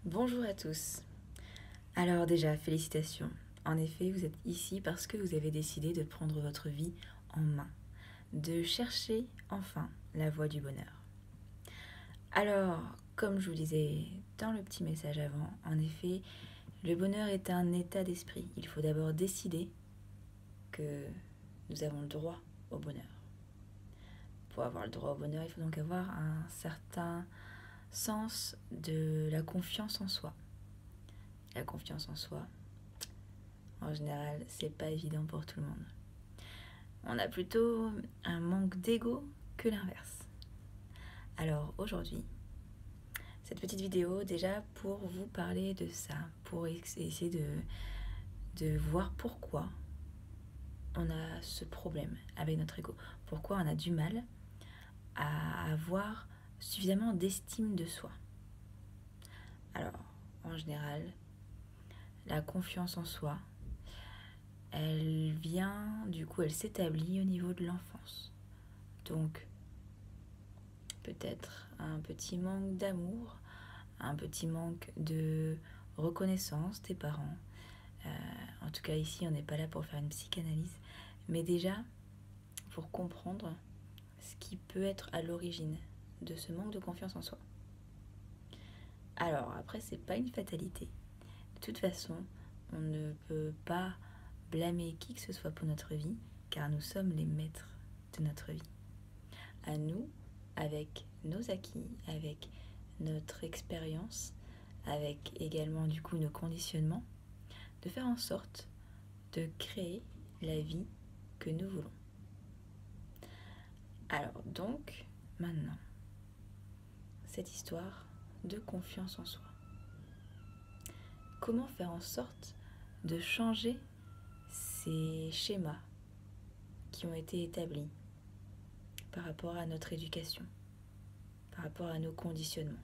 Bonjour à tous. Alors déjà, félicitations. En effet, vous êtes ici parce que vous avez décidé de prendre votre vie en main, de chercher enfin la voie du bonheur. Alors, comme je vous disais dans le petit message avant, en effet, le bonheur est un état d'esprit. Il faut d'abord décider que nous avons le droit au bonheur. Pour avoir le droit au bonheur, il faut donc avoir un certain sens de la confiance en soi. La confiance en soi, en général, c'est pas évident pour tout le monde. On a plutôt un manque d'ego que l'inverse. Alors aujourd'hui, cette petite vidéo déjà pour vous parler de ça, pour essayer de voir pourquoi on a ce problème avec notre ego, pourquoi on a du mal à avoir suffisamment d'estime de soi. Alors, en général, la confiance en soi, elle s'établit au niveau de l'enfance. Donc, peut-être un petit manque d'amour, un petit manque de reconnaissance des parents. En tout cas, ici, on n'est pas là pour faire une psychanalyse, mais déjà pour comprendre ce qui peut être à l'origine de ce manque de confiance en soi. Alors, après, c'est pas une fatalité. De toute façon, on ne peut pas blâmer qui que ce soit pour notre vie, car nous sommes les maîtres de notre vie. À nous, avec nos acquis, avec notre expérience, avec également du coup nos conditionnements, de faire en sorte de créer la vie que nous voulons. Alors donc, maintenant, cette histoire de confiance en soi. Comment faire en sorte de changer ces schémas qui ont été établis par rapport à notre éducation, par rapport à nos conditionnements.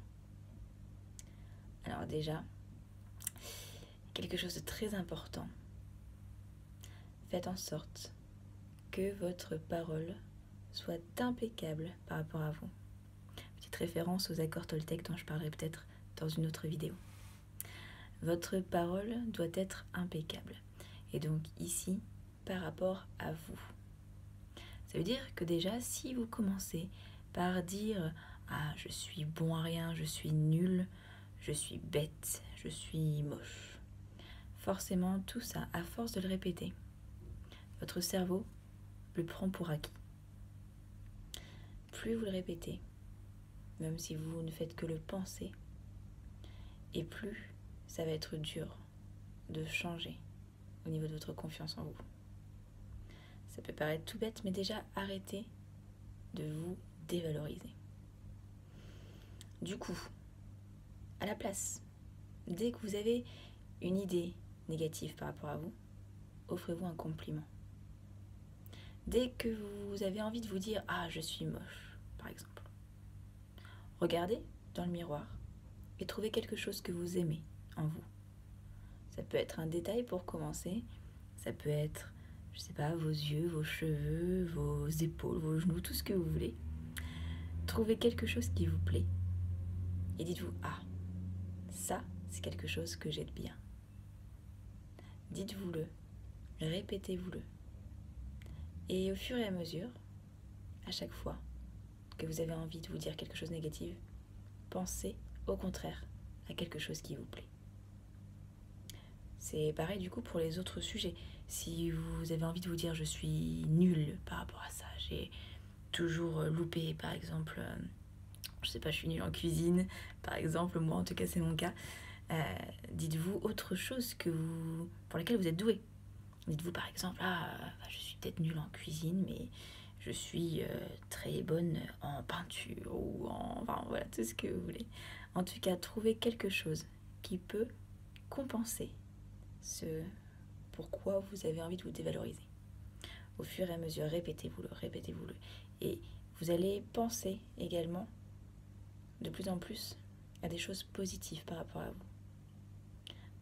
Alors déjà, quelque chose de très important, faites en sorte que votre parole soit impeccable par rapport à vous. Petite référence aux accords Toltec dont je parlerai peut-être dans une autre vidéo. Votre parole doit être impeccable. Et donc ici, par rapport à vous. Ça veut dire que déjà, si vous commencez par dire « Ah, je suis bon à rien, je suis nul, je suis bête, je suis moche », forcément, tout ça, à force de le répéter, votre cerveau le prend pour acquis. Plus vous le répétez, même si vous ne faites que le penser, et plus ça va être dur de changer au niveau de votre confiance en vous. Ça peut paraître tout bête, mais déjà arrêtez de vous dévaloriser. Du coup, à la place, dès que vous avez une idée négative par rapport à vous, offrez-vous un compliment. Dès que vous avez envie de vous dire « Ah, je suis moche », par exemple, regardez dans le miroir et trouvez quelque chose que vous aimez en vous. Ça peut être un détail pour commencer, ça peut être, je sais pas, vos yeux, vos cheveux, vos épaules, vos genoux, tout ce que vous voulez. Trouvez quelque chose qui vous plaît et dites-vous « Ah, ça, c'est quelque chose que j'ai de bien ». Dites-vous-le, répétez-vous-le. Et au fur et à mesure, à chaque fois que vous avez envie de vous dire quelque chose de négatif, pensez au contraire à quelque chose qui vous plaît. C'est pareil du coup pour les autres sujets. Si vous avez envie de vous dire je suis nulle par rapport à ça, j'ai toujours loupé par exemple, je sais pas, je suis nulle en cuisine, par exemple, moi en tout cas c'est mon cas, dites-vous autre chose pour laquelle vous êtes doué. Dites-vous par exemple, je suis peut-être nulle en cuisine, mais je suis très bonne en peinture ou enfin voilà, tout ce que vous voulez. En tout cas, trouvez quelque chose qui peut compenser ce pourquoi vous avez envie de vous dévaloriser. Au fur et à mesure, répétez-vous-le, répétez-vous-le. Et vous allez penser également de plus en plus à des choses positives par rapport à vous.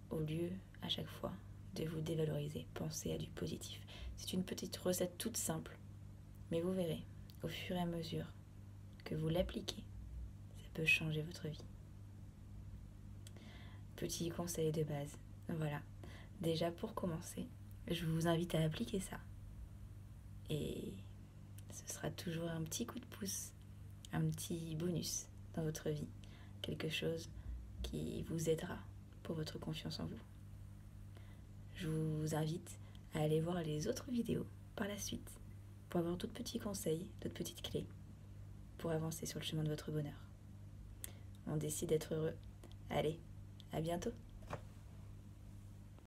Au lieu, à chaque fois, de vous dévaloriser, pensez à du positif. C'est une petite recette toute simple, mais vous verrez, au fur et à mesure que vous l'appliquez, ça peut changer votre vie. Petit conseil de base. Voilà. Déjà pour commencer, je vous invite à appliquer ça. Et ce sera toujours un petit coup de pouce, un petit bonus dans votre vie. Quelque chose qui vous aidera pour votre confiance en vous. Je vous invite à aller voir les autres vidéos par la suite pour avoir d'autres petits conseils, d'autres petites clés pour avancer sur le chemin de votre bonheur. On décide d'être heureux. Allez, à bientôt!